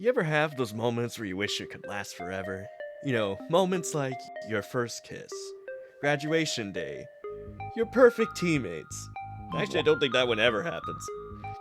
You ever have those moments where you wish it could last forever? You know, moments like your first kiss, graduation day, your perfect teammates. Actually, I don't think that one ever happens.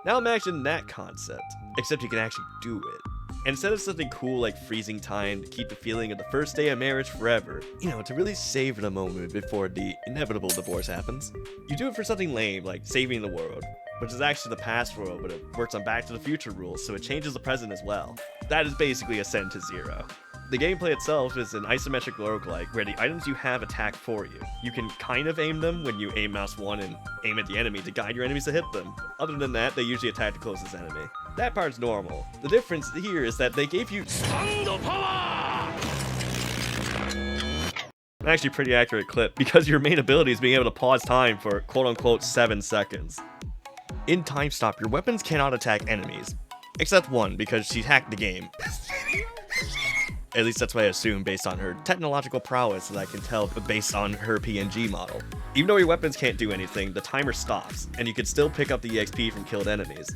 Now imagine that concept, except you can actually do it. And instead of something cool like freezing time to keep the feeling of the first day of marriage forever, to really savor the moment before the inevitable divorce happens, you do it for something lame like saving the world, which is actually the past world, but it works on Back to the Future rules, so it changes the present as well. That is basically Ascend to Zero. The gameplay itself is an isometric roguelike where the items you have attack for you. You can kind of aim them when you aim mouse 1 and aim at the enemy to guide your enemies to hit them. Other than that, they usually attack the closest enemy. That part's normal. The difference here is that they gave you an actually pretty accurate clip because your main ability is being able to pause time for quote-unquote 7 seconds. In timestop, your weapons cannot attack enemies. Except one, because she hacked the game. At least that's what I assume based on her technological prowess that I can tell based on her PNG model. Even though your weapons can't do anything, the timer stops, and you can still pick up the EXP from killed enemies.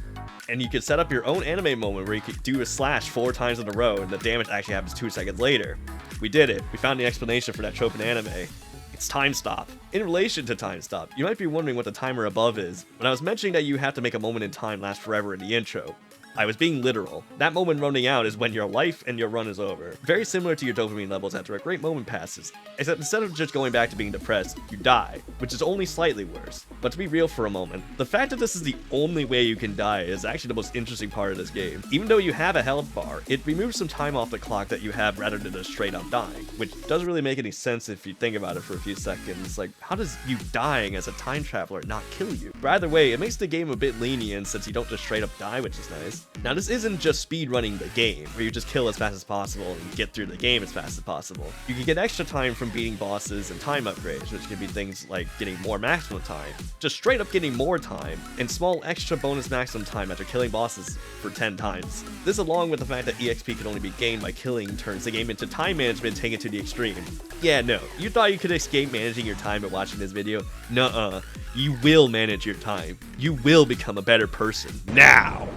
And you can set up your own anime moment where you can do a slash 4 times in a row and the damage actually happens 2 seconds later. We did it. We found the explanation for that trope in anime. It's timestop. In relation to timestop, you might be wondering what the timer above is. When I was mentioning that you have to make a moment in time last forever in the intro, I was being literal. That moment running out is when your life and your run is over. Very similar to your dopamine levels after a great moment passes, except instead of just going back to being depressed, you die, which is only slightly worse. But to be real for a moment, the fact that this is the only way you can die is actually the most interesting part of this game. Even though you have a health bar, it removes some time off the clock that you have rather than just straight up dying, which doesn't really make any sense if you think about it for a few seconds. Like, how does you dying as a time traveler not kill you? But either way, it makes the game a bit lenient since you don't just straight up die, which is nice. Now, this isn't just speedrunning the game, where you just kill as fast as possible and get through the game as fast as possible. You can get extra time from beating bosses and time upgrades, which can be things like getting more maximum time, just straight up getting more time, and small extra bonus maximum time after killing bosses for 10 times. This, along with the fact that EXP can only be gained by killing, turns the game into time management taken to the extreme. Yeah, no, you thought you could escape managing your time by watching this video? Nuh-uh. You will manage your time. You will become a better person. Now!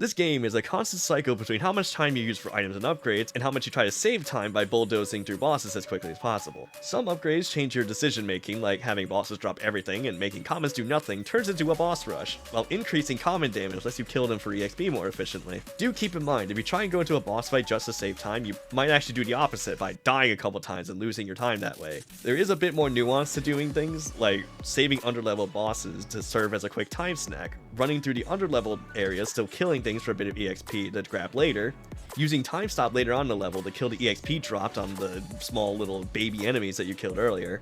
This game is a constant cycle between how much time you use for items and upgrades, and how much you try to save time by bulldozing through bosses as quickly as possible. Some upgrades change your decision making, like having bosses drop everything and making commons do nothing turns into a boss rush, while increasing common damage lets you kill them for EXP more efficiently. Do keep in mind, if you try and go into a boss fight just to save time, you might actually do the opposite by dying a couple times and losing your time that way. There is a bit more nuance to doing things, like saving underleveled bosses to serve as a quick time snack, running through the underleveled areas, still killing things for a bit of EXP to grab later, using time stop later on in the level to kill the EXP dropped on the small little baby enemies that you killed earlier,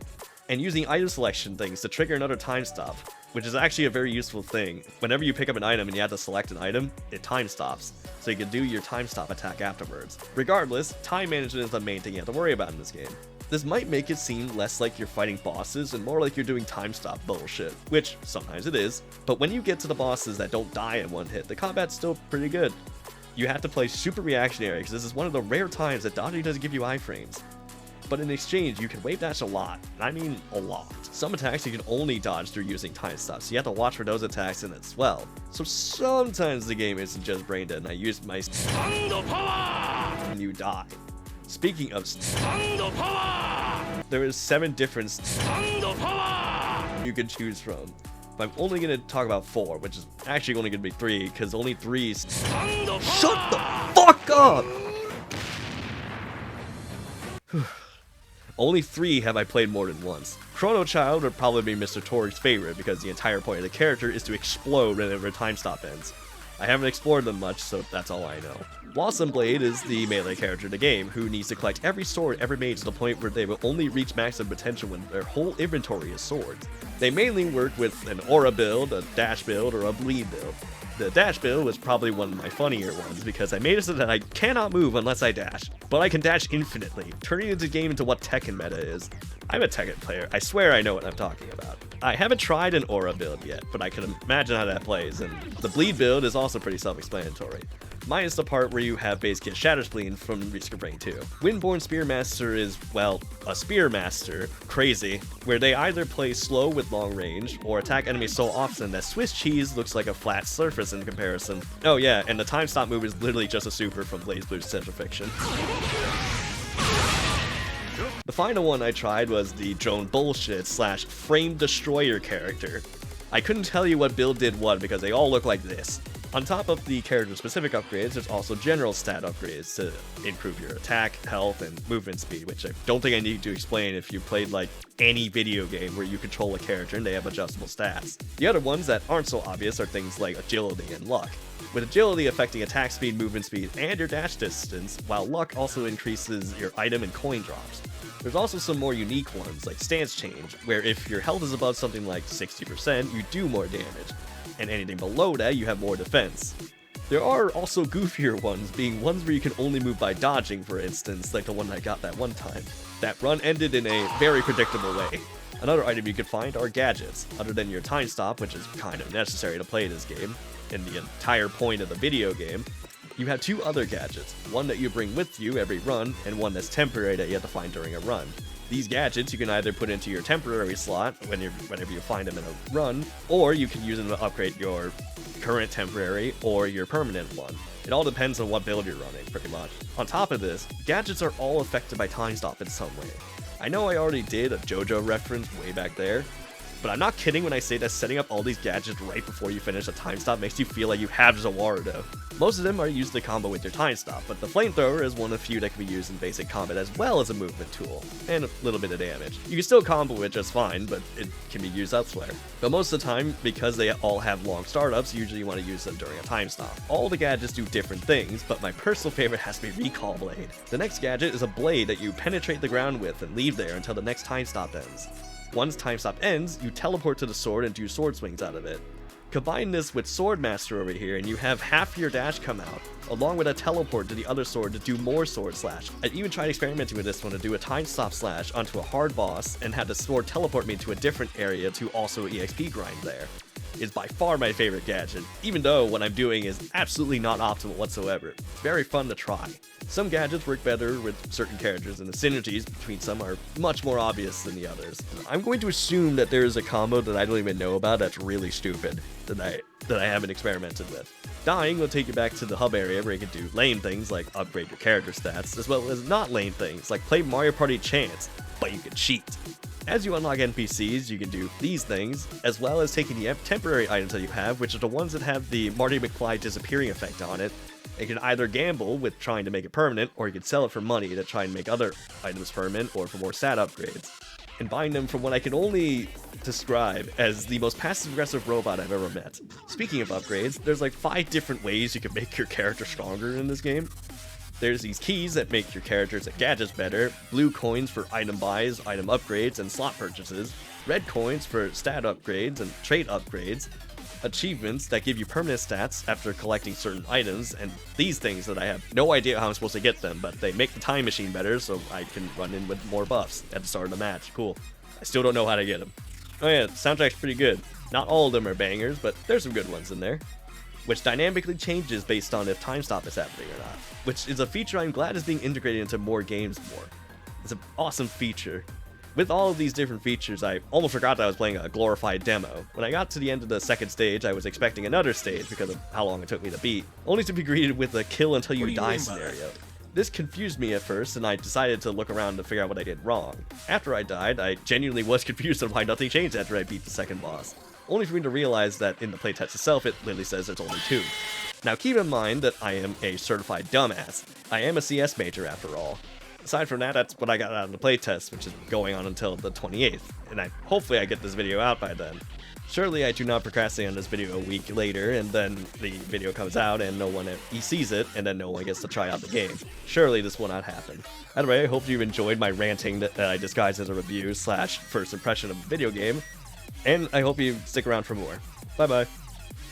and using item selection things to trigger another time stop, which is actually a very useful thing. Whenever you pick up an item and you have to select an item, it time stops, so you can do your time stop attack afterwards. Regardless, time management is the main thing you have to worry about in this game. This might make it seem less like you're fighting bosses and more like you're doing time stop bullshit, which sometimes it is, but when you get to the bosses that don't die in one hit, the combat's still pretty good. You have to play super reactionary because this is one of the rare times that dodging doesn't give you iframes. But in exchange, you can wave dash a lot, and I mean a lot. Some attacks you can only dodge through using time stop, so you have to watch for those attacks in as well. So sometimes the game isn't just brain dead and I use my and you die. Speaking of there is 7 different you can choose from, but I'm only going to talk about 4, which is actually only going to be 3, because only 3 shut the fuck up! Only 3 have I played more than once. Chrono Child would probably be Mr. Tori's favorite, because the entire point of the character is to explode whenever time stop ends. I haven't explored them much, so that's all I know. Blossom Blade is the melee character in the game, who needs to collect every sword ever made to the point where they will only reach maximum potential when their whole inventory is swords. They mainly work with an aura build, a dash build, or a bleed build. The dash build was probably one of my funnier ones because I made it so that I cannot move unless I dash, but I can dash infinitely, turning the game into what Tekken meta is. I'm a Tekken player, I swear I know what I'm talking about. I haven't tried an aura build yet, but I can imagine how that plays, and the bleed build is also pretty self-explanatory. minus the part where you have base kit Shatterspleen from Risk of Rain 2. Windborne Spearmaster is, well, a Spearmaster, crazy, where they either play slow with long range, or attack enemies so often that Swiss cheese looks like a flat surface in comparison. Oh yeah, and the time stop move is literally just a super from BlazBlue's Central Fiction. The final one I tried was the drone bullshit / frame destroyer character. I couldn't tell you what build did what because they all look like this. On top of the character-specific upgrades, there's also general stat upgrades to improve your attack, health, and movement speed, which I don't think I need to explain if you played like any video game where you control a character and they have adjustable stats. The other ones that aren't so obvious are things like agility and luck, with agility affecting attack speed, movement speed, and your dash distance, while luck also increases your item and coin drops. There's also some more unique ones, like stance change, where if your health is above something like 60%, you do more damage, and anything below that, you have more defense. There are also goofier ones, being ones where you can only move by dodging, for instance, like the one I got that one time. That run ended in a very predictable way. Another item you can find are gadgets, other than your time stop, which is kind of necessary to play this game, and the entire point of the video game. You have two other gadgets, one that you bring with you every run, and one that's temporary that you have to find during a run. These gadgets you can either put into your temporary slot whenever you find them in a run, or you can use them to upgrade your current temporary or your permanent one. It all depends on what build you're running, pretty much. On top of this, gadgets are all affected by time stop in some way. I know I already did a JoJo reference way back there, but I'm not kidding when I say that setting up all these gadgets right before you finish a time stop makes you feel like you have Zawarudo. Most of them are used to combo with your time stop, but the flamethrower is one of few that can be used in basic combat as well as a movement tool, and a little bit of damage. You can still combo it just fine, but it can be used elsewhere. But most of the time, because they all have long startups, usually you want to use them during a time stop. All the gadgets do different things, but my personal favorite has to be Recall Blade. The next gadget is a blade that you penetrate the ground with and leave there until the next time stop ends. Once time stop ends, you teleport to the sword and do sword swings out of it. Combine this with Swordmaster over here and you have half your dash come out, along with a teleport to the other sword to do more sword slash. I even tried experimenting with this one to do a time stop slash onto a hard boss and had the sword teleport me to a different area to also EXP grind there. It's by far my favorite gadget, even though what I'm doing is absolutely not optimal whatsoever. Very fun to try. Some gadgets work better with certain characters, and the synergies between some are much more obvious than the others. I'm going to assume that there is a combo that I don't even know about that's really stupid, that I haven't experimented with. Dying will take you back to the hub area where you can do lame things like upgrade your character stats, as well as not lame things like play Mario Party Chance, but you can cheat. As you unlock NPCs, you can do these things, as well as taking the temporary items that you have, which are the ones that have the Marty McFly disappearing effect on it. You can either gamble with trying to make it permanent, or you can sell it for money to try and make other items permanent or for more stat upgrades. And buying them from what I can only describe as the most passive-aggressive robot I've ever met. Speaking of upgrades, there's like 5 different ways you can make your character stronger in this game. There's these keys that make your characters and gadgets better, blue coins for item buys, item upgrades, and slot purchases, red coins for stat upgrades and trait upgrades, achievements that give you permanent stats after collecting certain items, and these things that I have no idea how I'm supposed to get them, but they make the time machine better so I can run in with more buffs at the start of the match. Cool. I still don't know how to get them. Oh yeah, the soundtrack's pretty good. Not all of them are bangers, but there's some good ones in there, which dynamically changes based on if time stop is happening or not, which is a feature I'm glad is being integrated into more games more. It's an awesome feature. With all of these different features, I almost forgot that I was playing a glorified demo. When I got to the end of the second stage, I was expecting another stage because of how long it took me to beat, only to be greeted with a kill until you die scenario. This confused me at first, and I decided to look around to figure out what I did wrong. After I died, I genuinely was confused on why nothing changed after I beat the second boss, only for me to realize that in the playtest itself it literally says there's only 2. Now keep in mind that I am a certified dumbass. I am a CS major after all. Aside from that, that's what I got out of the playtest, which is going on until the 28th, and hopefully I get this video out by then. Surely I do not procrastinate on this video a week later, and then the video comes out and no one sees it, and then no one gets to try out the game. Surely this will not happen. Either way, I hope you enjoyed my ranting that I disguised as a review / first impression of a video game, and I hope you stick around for more. Bye bye.